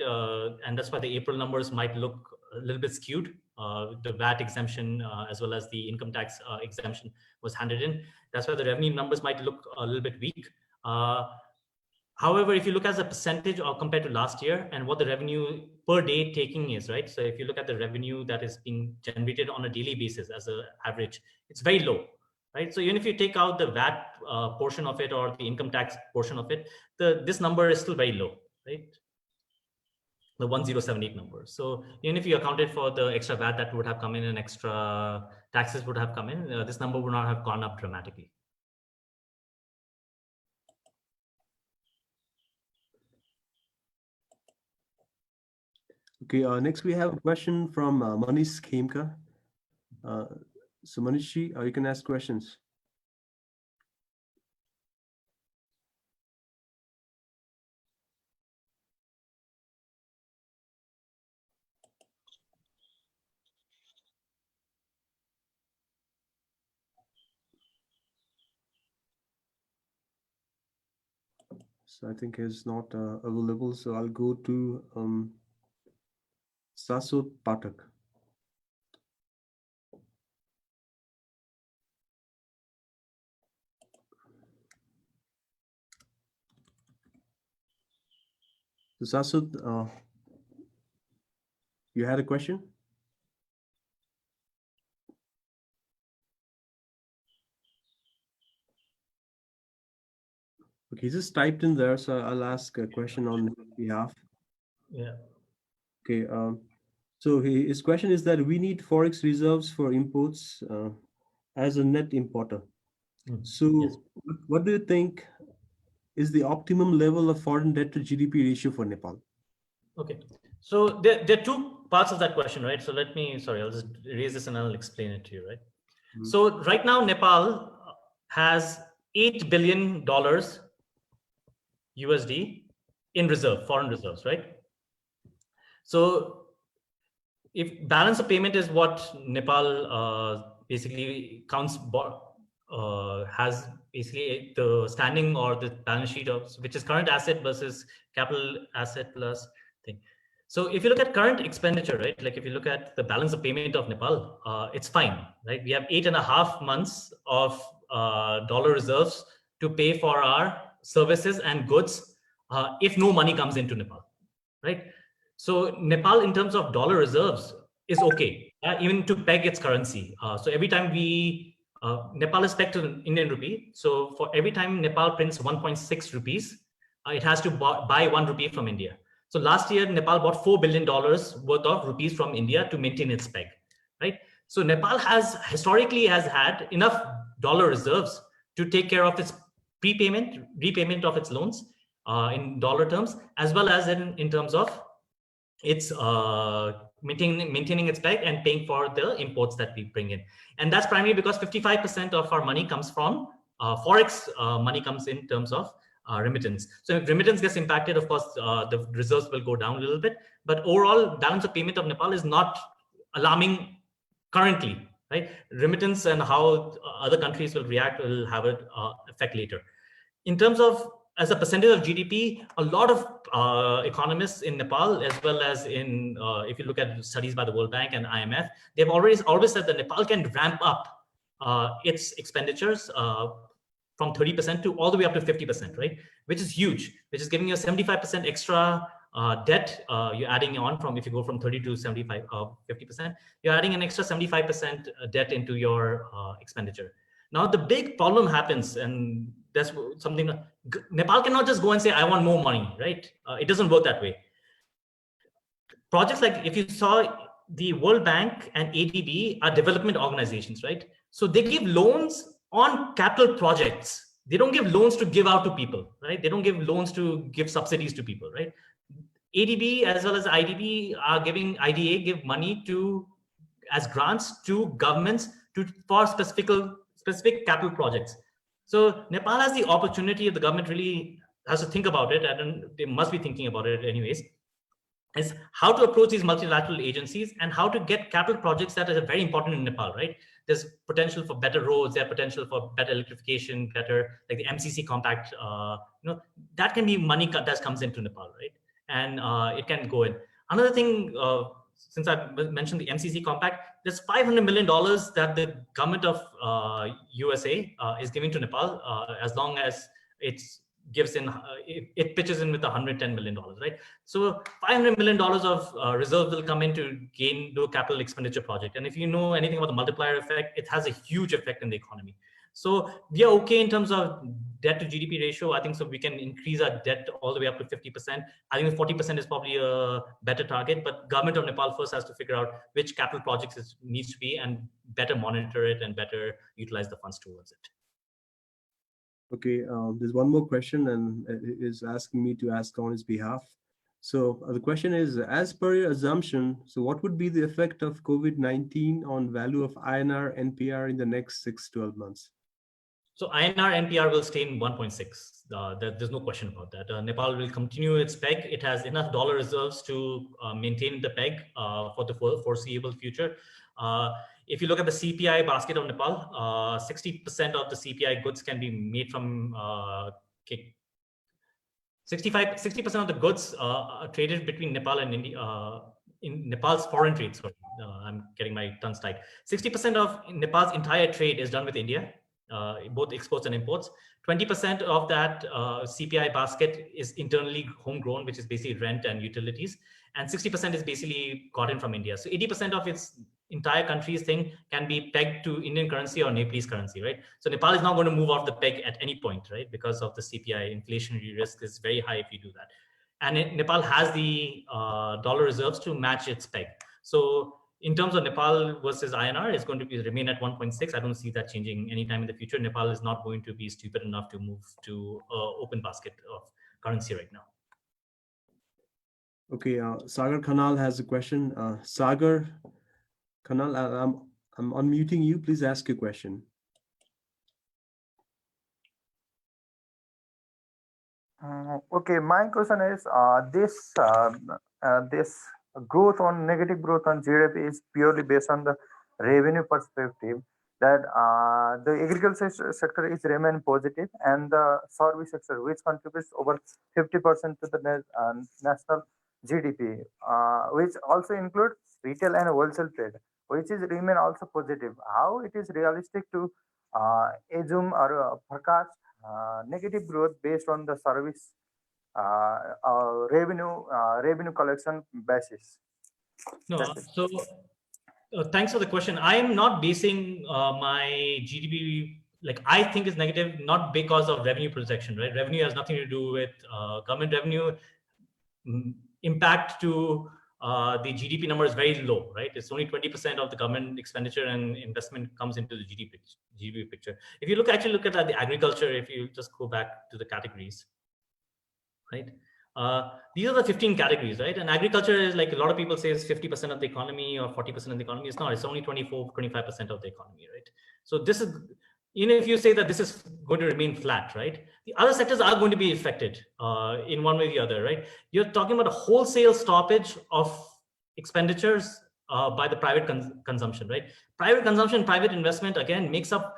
And that's why the April numbers might look a little bit skewed. The VAT exemption as well as the income tax exemption was handed in. That's why the revenue numbers might look a little bit weak. However, if you look as a percentage or compared to last year and what the revenue per day taking is, right? So if you look at the revenue that is being generated on a daily basis as an average, it's very low, right? So even if you take out the VAT portion of it or the income tax portion of it, this number is still very low, right? The 1078 number. So even if you accounted for the extra VAT that would have come in and extra taxes would have come in, this number would not have gone up dramatically. Okay, next we have a question from Manish Khemka. So Manishi, you can ask questions. So I think he's not available. So I'll go to Sasot Patak. So Sasud, you had a question? Okay, he's just typed in there, so I'll ask a question on his behalf. Yeah. Okay, so his question is that we need forex reserves for imports as a net importer. Yes. So, what do you think is the optimum level of foreign debt to GDP ratio for Nepal? Okay. So there are two parts of that question, right? So I'll just raise this and I'll explain it to you, right? Mhm. So right now, Nepal has $8 billion USD in foreign reserves, right? So if balance of payment is what Nepal basically has basically the standing or the balance sheet of which is current asset versus capital asset plus thing. So if you look at current expenditure, right, like if you look at the balance of payment of Nepal, it's fine, right? We have 8.5 months of dollar reserves to pay for our services and goods if no money comes into Nepal, right? So Nepal, in terms of dollar reserves, is okay, even to peg its currency. So every time Nepal is pegged to Indian rupee. So for every time Nepal prints 1.6 rupees, it has to buy 1 rupee from India. So last year, Nepal bought $4 billion worth of rupees from India to maintain its peg, right? So Nepal historically has had enough dollar reserves to take care of its repayment of its loans in dollar terms, as well as in terms of it's maintaining its peg and paying for the imports that we bring in. And that's primarily because 55% of our money comes from forex money comes in terms of remittance. So if remittance gets impacted, of course, the reserves will go down a little bit. But overall, balance of payment of Nepal is not alarming currently, right? Remittance and how other countries will react will have an effect later. In terms of as a percentage of GDP, a lot of economists in Nepal, as well as if you look at studies by the World Bank and IMF, they've always said that Nepal can ramp up its expenditures from 30% to all the way up to 50%, right? Which is huge, which is giving you a 75% extra debt you're adding on from, if you go from 30 to 75, 50%, you're adding an extra 75% debt into your expenditure. Now, the big problem happens, and that's something Nepal cannot just go and say, I want more money, right? It doesn't work that way. Projects like, if you saw, the World Bank and ADB are development organizations, right? So they give loans on capital projects. They don't give loans to give out to people, right? They don't give loans to give subsidies to people, right? ADB as well as IDB are giving, IDA give money as grants to governments for specific capital projects. So Nepal has the opportunity, if the government really has to think about it, and they must be thinking about it anyways, is how to approach these multilateral agencies and how to get capital projects that are very important in Nepal, right? There's potential for better roads, there's potential for better electrification, better, like the MCC compact, that can be money that comes into Nepal, right? And it can go in. Another thing, since I mentioned the MCC compact, there's $500 million that the government of USA is giving to Nepal as long as it's gives in, it pitches in with $110 million, right? So $500 million of reserves will come in to do a capital expenditure project. And if you know anything about the multiplier effect, it has a huge effect in the economy. So we are okay in terms of debt to GDP ratio. I think so we can increase our debt all the way up to 50%. I think 40% is probably a better target, but government of Nepal first has to figure out which capital projects it needs to be and better monitor it and better utilize the funds towards it. Okay, there's one more question, and it is asking me to ask on his behalf. So the question is, as per your assumption, so what would be the effect of COVID-19 on value of INR NPR in the next 6-12 months? So INR NPR will stay in 1.6. There's no question about that. Nepal will continue its peg. It has enough dollar reserves to maintain the peg for the foreseeable future. If you look at the CPI basket of Nepal, 60% of the CPI goods can be made from 60% of the goods are traded between Nepal and India. In Nepal's foreign trade, sorry, I'm getting my tongue tied. 60% of Nepal's entire trade is done with India. both exports and imports. 20% of that CPI basket is internally homegrown, which is basically rent and utilities, and 60% is basically gotten from India. So 80% of its entire country's thing can be pegged to Indian currency or Nepalese currency, right? So Nepal is not going to move off the peg at any point, right? Because of the CPI, inflationary risk is very high if you do that. And Nepal has the dollar reserves to match its peg. So in terms of Nepal versus INR, it's going to remain at 1.6. I don't see that changing anytime in the future. Nepal is not going to be stupid enough to move to open basket of currency right now. Okay, Sagar Khanal has a question. Sagar Khanal, I'm unmuting you. Please ask your question. Okay, my question is this growth on negative growth on GDP is purely based on the revenue perspective, that the agriculture sector is remain positive, and the service sector, which contributes over 50% to the national GDP, which also include retail and wholesale trade, which is remain also positive. How it is realistic to assume or forecast negative growth based on the service revenue collection basis? No, That's it. so thanks for the question. I am not basing my GDP, like I think is negative, not because of revenue projection, right? Revenue has nothing to do with government revenue. Impact to the GDP number is very low, right? It's only 20% of the government expenditure and investment comes into the GDP picture. If you actually look at the agriculture, if you just go back to the categories, right? These are the 15 categories, right? And agriculture is, like a lot of people say, is 50% of the economy or 40% of the economy. It's not. It's only 25% of the economy, right? So this is, even if you say that this is going to remain flat, right? The other sectors are going to be affected in one way or the other, right? You're talking about a wholesale stoppage of expenditures by the private consumption, right? Private consumption, private investment, again, makes up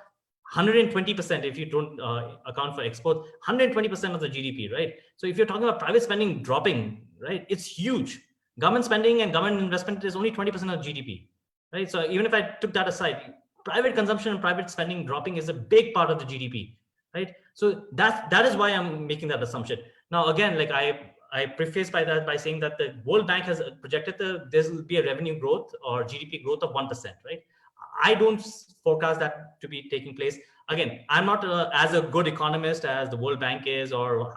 120% if you don't account for export, 120% of the GDP, right? So if you're talking about private spending dropping, right, it's huge. Government spending and government investment is only 20% of GDP, right? So even if I took that aside, private consumption and private spending dropping is a big part of the GDP, right? So that is why I'm making that assumption. Now, again, like I preface by that by saying that the World Bank has projected there will be a revenue growth or GDP growth of 1%, right? I don't forecast that to be taking place. Again, I'm not as a good economist as the World Bank is, or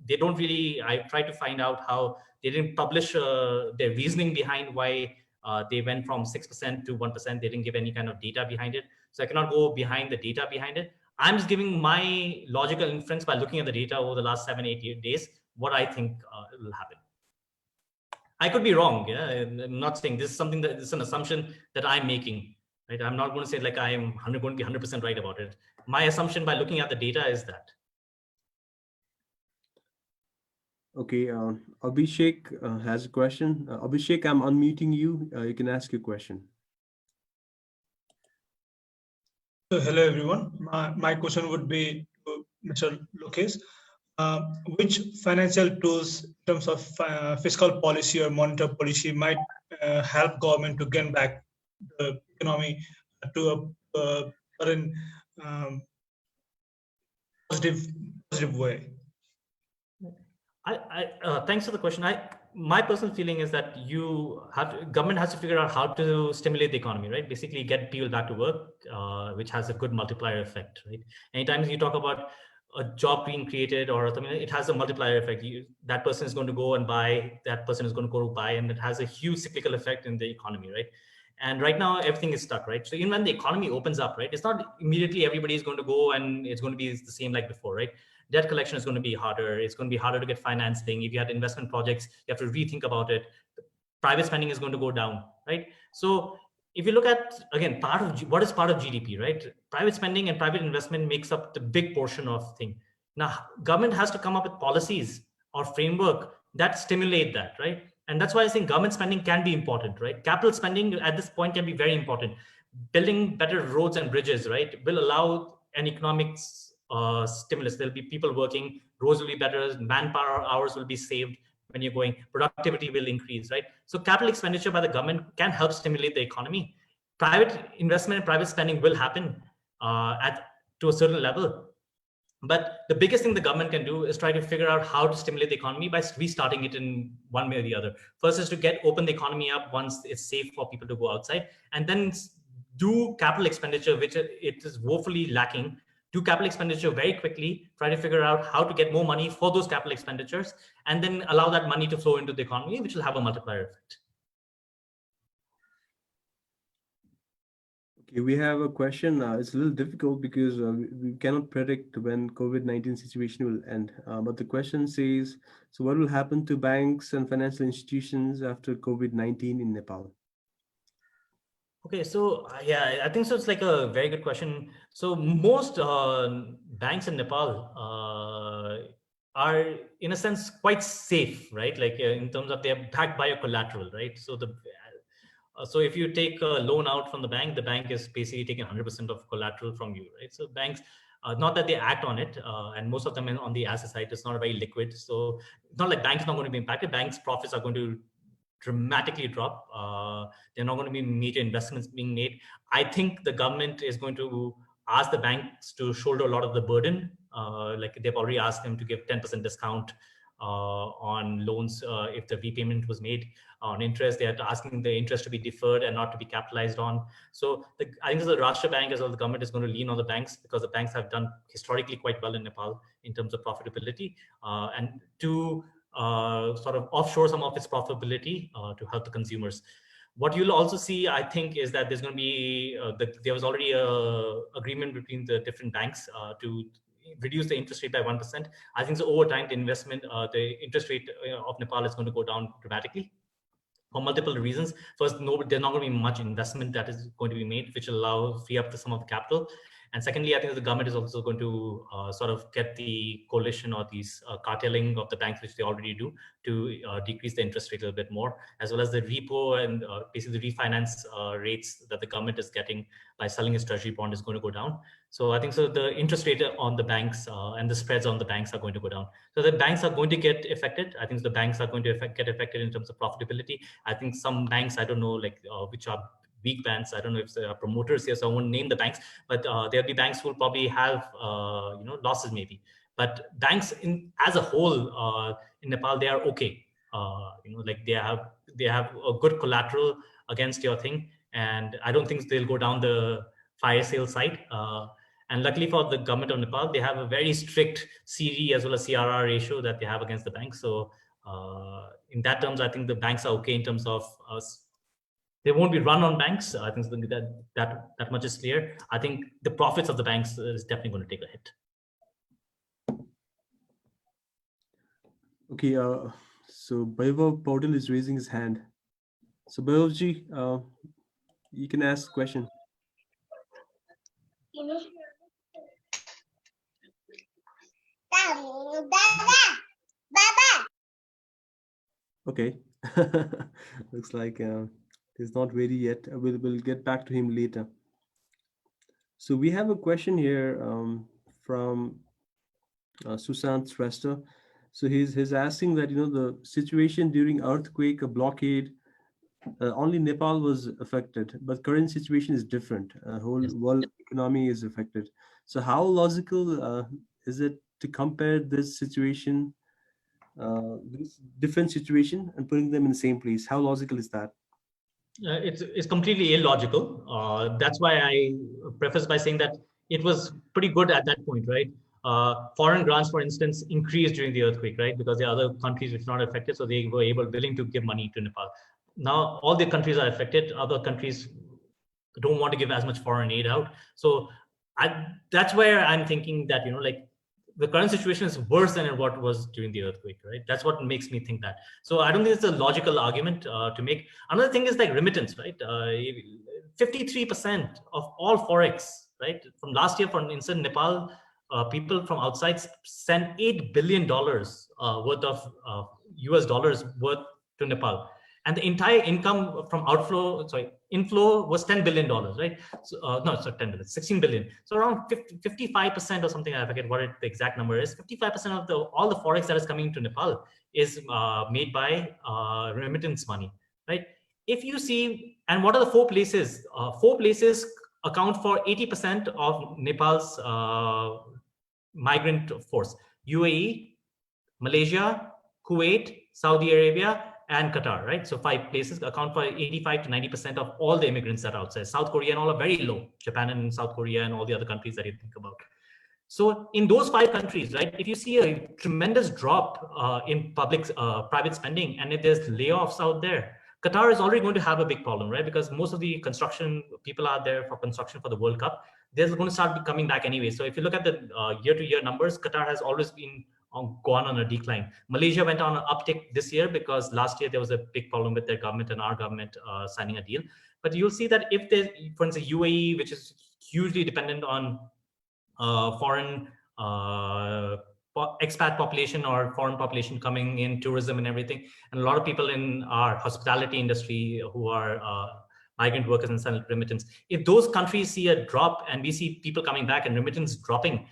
they don't really. I try to find out how they didn't publish their reasoning behind why they went from 6% to 1%. They didn't give any kind of data behind it, so I cannot go behind the data behind it. I'm just giving my logical inference by looking at the data over the last 7-8 days, what I think will happen. I could be wrong. Yeah, I'm not saying this is something that is an assumption that I'm making. Right? I'm not going to say like I am going to be 100% right about it. My assumption by looking at the data is that. Okay, Abhishek has a question. Abhishek, I'm unmuting you. You can ask your question. So hello everyone. My question would be to Mr. Lokesh. Which financial tools in terms of fiscal policy or monetary policy might help government to gain back the economy to a certain positive way? Thanks for the question. My personal feeling is that government has to figure out how to stimulate the economy, right? Basically get people back to work, which has a good multiplier effect, right? Anytime you talk about a job being created or something, it has a multiplier effect. That person is going to go and buy, that person is going to go to buy, and it has a huge cyclical effect in the economy, right? And right now everything is stuck, right? So even when the economy opens up, right, it's not immediately everybody is going to go and it's going to be the same like before, right? Debt collection is going to be harder. It's going to be harder to get financing. If you had investment projects, you have to rethink about it. Private spending is going to go down, right? So if you look at, again, what is part of GDP, right? Private spending and private investment makes up the big portion of thing. Now, government has to come up with policies or framework that stimulate that, right? And that's why I think government spending can be important, right? Capital spending at this point can be very important. Building better roads and bridges, right, will allow an economic stimulus. There'll be people working, roads will be better, manpower hours will be saved when you're going, productivity will increase, right? So capital expenditure by the government can help stimulate the economy. Private investment and private spending will happen to a certain level. But the biggest thing the government can do is try to figure out how to stimulate the economy by restarting it in one way or the other. First is to open the economy up once it's safe for people to go outside, and then do capital expenditure, which it is woefully lacking. Do capital expenditure very quickly, try to figure out how to get more money for those capital expenditures, and then allow that money to flow into the economy, which will have a multiplier effect. Okay, we have a question. It's a little difficult because we cannot predict when COVID-19 situation will end. But the question says, so what will happen to banks and financial institutions after COVID-19 in Nepal? Okay, so yeah, I think so. It's like a very good question. So most banks in Nepal are, in a sense, quite safe, right? Like in terms of they're backed by a collateral, right? So so if you take a loan out from the bank is basically taking 100% of collateral from you, right? So banks, not that they act on it, and most of them on the asset side, it's not very liquid. So it's not like banks not going to be impacted. Banks' profits are going to dramatically drop. They're not going to be major investments being made. I think the government is going to ask the banks to shoulder a lot of the burden. Like they've already asked them to give 10% discount on loans if the repayment was made. On interest, they are asking the interest to be deferred and not to be capitalized on. So I think the Rashtra Bank as well, the government is going to lean on the banks because the banks have done historically quite well in Nepal in terms of profitability, and to sort of offshore some of its profitability to help the consumers. What you'll also see, I think, is that there's going to be there was already a agreement between the different banks to reduce the interest rate by 1%. I think so over time, the interest rate of Nepal is going to go down dramatically for multiple reasons. First, there's not going to be much investment that is going to be made, which will free up some of the capital. And secondly, I think the government is also going to sort of get the coalition or these carteling of the banks, which they already do, to decrease the interest rate a little bit more, as well as the repo and basically the refinance rates that the government is getting by selling its treasury bond is going to go down. So I think so the interest rate on the banks and the spreads on the banks are going to go down. So the banks are going to get affected. I think the banks are going to get affected in terms of profitability. I think some banks, I don't know, like which are weak banks. I don't know if there are promoters here, so I won't name the banks, but there'll be banks who will probably have losses maybe. But banks as a whole in Nepal, they are okay. Like they have a good collateral against your thing, and I don't think they'll go down the fire sale side. And luckily for the government of Nepal, they have a very strict CD as well as CRR ratio that they have against the banks. So in that terms, I think the banks are okay in terms of they won't be run on banks. I think that much is clear. I think the profits of the banks is definitely going to take a hit. Okay, so Vaibhav Paudel is raising his hand. So Vaibhavji, you can ask a question. Okay, looks like he's not ready yet. We'll get back to him later. So we have a question here from Susant Shrestha. So he's asking that the situation during earthquake, a blockade, only Nepal was affected, but current situation is different. Whole world economy is affected. So how logical is it to compare this situation, this different situation, and putting them in the same place? How logical is that? It's completely illogical. That's why I preface by saying that it was pretty good at that point, right? Foreign grants, for instance, increased during the earthquake, right? Because there are other countries which are not affected, so they were willing to give money to Nepal. Now all the countries are affected. Other countries don't want to give as much foreign aid out. So that's where I'm thinking that like the current situation is worse than what was during the earthquake, right? That's what makes me think that. So I don't think it's a logical argument to make. Another thing is like remittance, right? 53% of all forex, right? From last year, for instance, Nepal, people from outside sent $8 billion worth of US dollars worth to Nepal. And the entire income from inflow was $10 billion, right? So, no, sorry, 10 billion, 16 billion. So around 55% or something, I forget what the exact number is. 55% of all the forex that is coming to Nepal is made by remittance money, right? If you see, and what are the four places? Four places account for 80% of Nepal's migrant force. UAE, Malaysia, Kuwait, Saudi Arabia, and Qatar, right? So 5 places account for 85 to 90% of all the immigrants that are outside. South Korea and all are very low. Japan and South Korea and all the other countries that you think about. So in those 5 countries, right, if you see a tremendous drop in private spending, and if there's layoffs out there, Qatar is already going to have a big problem, right? Because most of the construction people are there for construction for the World Cup. They're going to start coming back anyway. So if you look at the year-to-year numbers, Qatar has always been gone on a decline. Malaysia went on an uptick this year because last year there was a big problem with their government and our government signing a deal. But you'll see that if there's, for instance, UAE, which is hugely dependent on foreign expat population or foreign population coming in, tourism and everything, and a lot of people in our hospitality industry who are migrant workers and send remittance. If those countries see a drop and we see people coming back and remittance dropping,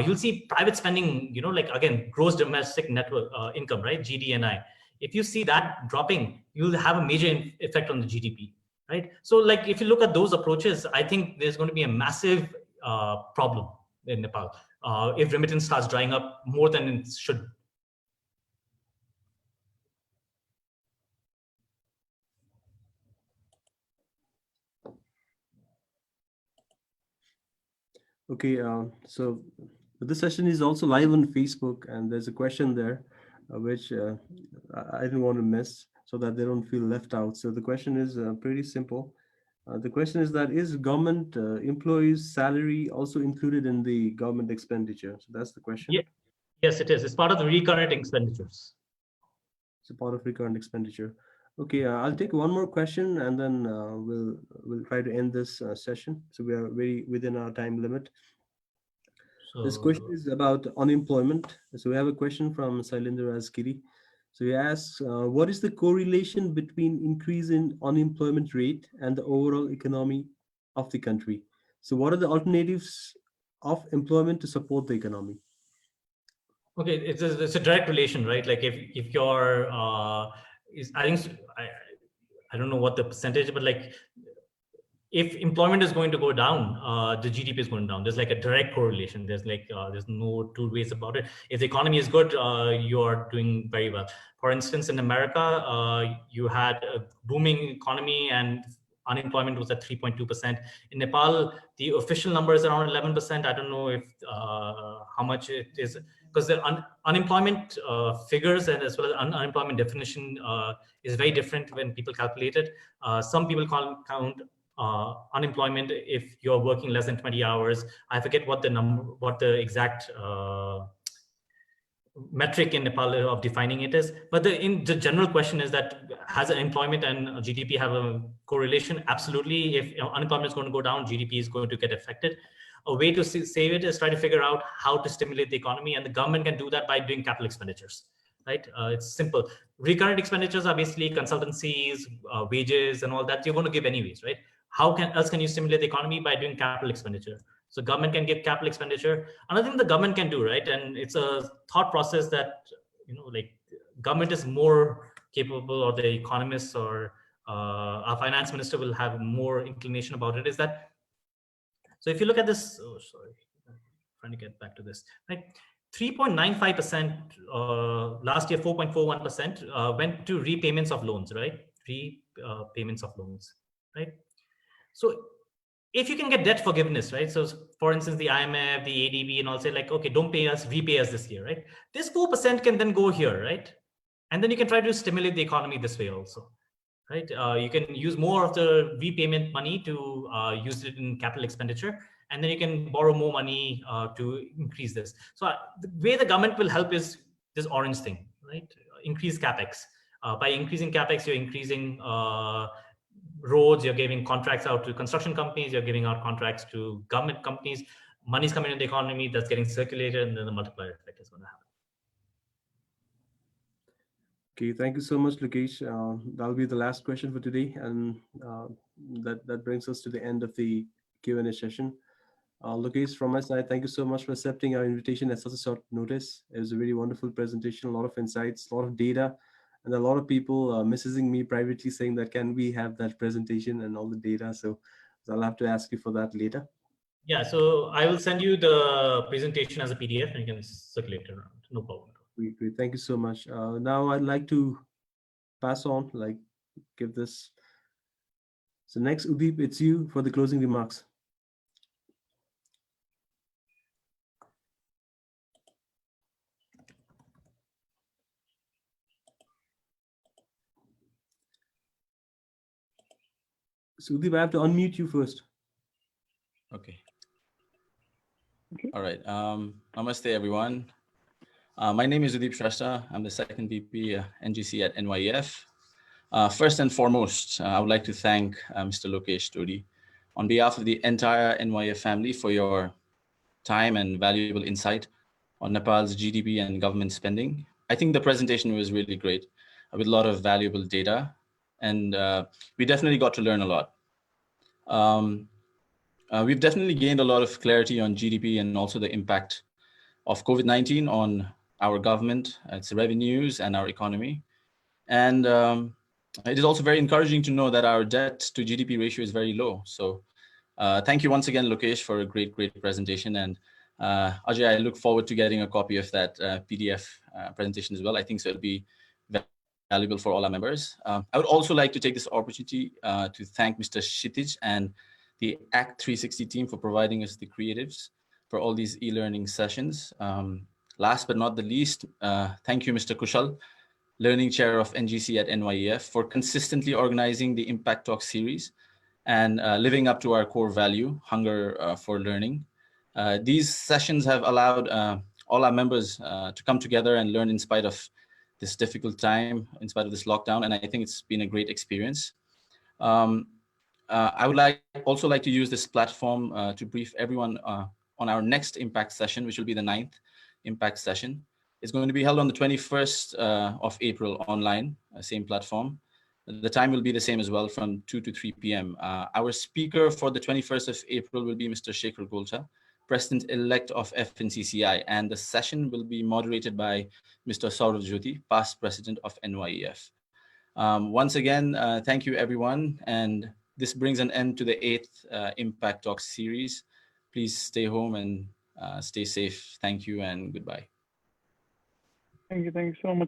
you'll see private spending, you know, like again, gross domestic network income, right? GDNI. If you see that dropping, you'll have a major effect on the GDP, right? So like, if you look at those approaches, I think there's going to be a massive problem in Nepal if remittance starts drying up more than it should. Okay, so this session is also live on Facebook, and there's a question there, which I didn't want to miss, so that they don't feel left out. So the question is pretty simple. The question is that is government employees' salary also included in the government expenditure? So that's the question. Yeah. Yes, it is. It's part of the recurrent expenditures. It's a part of recurrent expenditure. Okay, I'll take one more question, and then we'll try to end this session. So we are very within our time limit. So, This question is about unemployment. So we have a question from Sailinder Askiri. So he asks, what is the correlation between increase in unemployment rate and the overall economy of the country? So what are the alternatives of employment to support the economy? okay, it's a direct relation, right? Like if you're, I think I don't know what the percentage, but like if employment is going to go down, the GDP is going down. There's like a direct correlation. There's like there's no two ways about it. If the economy is good, you are doing very well. For instance, in America, you had a booming economy and unemployment was at 3.2%. In Nepal, the official number is around 11%. I don't know if how much it is, because the unemployment figures and as well as unemployment definition is very different when people calculate it. Some people count unemployment if you're working less than 20 hours. I forget what the exact metric in Nepal of defining it is, but the general question is that has employment and GDP have a correlation? Absolutely. If unemployment is going to go down, GDP is going to get affected. A way to save it is try to figure out how to stimulate the economy, and the government can do that by doing capital expenditures, right? It's simple. Recurrent expenditures are basically consultancies, wages and all that you're going to give anyways, right? How else can you stimulate the economy? By doing capital expenditure. So government can give capital expenditure. Another thing the government can do, right? And it's a thought process that, you know, like government is more capable, or the economists or our finance minister will have more inclination about it, is that, so if you look at this, oh, sorry, I'm trying to get back to this, right? 3.95% last year, 4.41% went to repayments of loans, right? Repayments of loans, right? So if you can get debt forgiveness, right? So for instance, the IMF, the ADB and all say like, okay, don't pay us, repay us this year, right? This 4% can then go here, right? And then you can try to stimulate the economy this way also, right? You can use more of the repayment money to use it in capital expenditure, and then you can borrow more money to increase this. So the way the government will help is this orange thing, right? Increase capex. By increasing capex, you're increasing roads, you're giving contracts out to construction companies, you're giving out contracts to government companies, money's coming into the economy, that's getting circulated, and then the multiplier effect is going to happen. Okay, thank you so much, Lokesh. That'll be the last question for today, and that brings us to the end of the Q&A session. Lokesh, from my side, thank you so much for accepting our invitation at such a short notice. It was a really wonderful presentation, a lot of insights, a lot of data, and a lot of people messaging me privately saying that can we have that presentation and all the data. So So I'll have to ask you for that later. Yeah, so I will send you the presentation as a PDF and you can circulate it around. No problem. Great, great. Thank you so much. Now I'd like to pass on, give this. So next, Udeep, it's you for the closing remarks. So Udeep, I have to unmute you first. Okay. Okay. All right. Namaste, everyone. My name is Udeep Shrestha. I'm the second VP NGC at NYEF. First and foremost, I would like to thank Mr. Lokesh Tadi on behalf of the entire NYEF family for your time and valuable insight on Nepal's GDP and government spending. I think the presentation was really great with a lot of valuable data, and we definitely got to learn a lot. We've definitely gained a lot of clarity on GDP and also the impact of COVID-19 on our government, its revenues, and our economy. And it is also very encouraging to know that our debt to GDP ratio is very low. So thank you once again, Lokesh, for a great, great presentation. And Ajay, I look forward to getting a copy of that PDF presentation as well. I think so it'll be valuable for all our members. I would also like to take this opportunity to thank Mr. Kshitij and the ACT 360 team for providing us the creatives for all these e-learning sessions. Last but not the least, thank you, Mr. Kushal, Learning Chair of NGC at NYEF, for consistently organizing the Impact Talk series and living up to our core value, hunger for learning. These sessions have allowed all our members to come together and learn in spite of this difficult time, in spite of this lockdown, and I think it's been a great experience. I would also like to use this platform to brief everyone on our next Impact session, which will be the 9th Impact session. It's going to be held on the 21st of April online, same platform. The time will be the same as well, from 2 to 3 p.m. Our speaker for the 21st of April will be Mr. Shekhar Golcha, President-elect of FNCCI, and the session will be moderated by Mr. Saurav Jyoti, past President of NYEF. Once again, thank you, everyone. And this brings an end to the 8th Impact Talk series. Please stay home and stay safe. Thank you and goodbye. Thank you so much.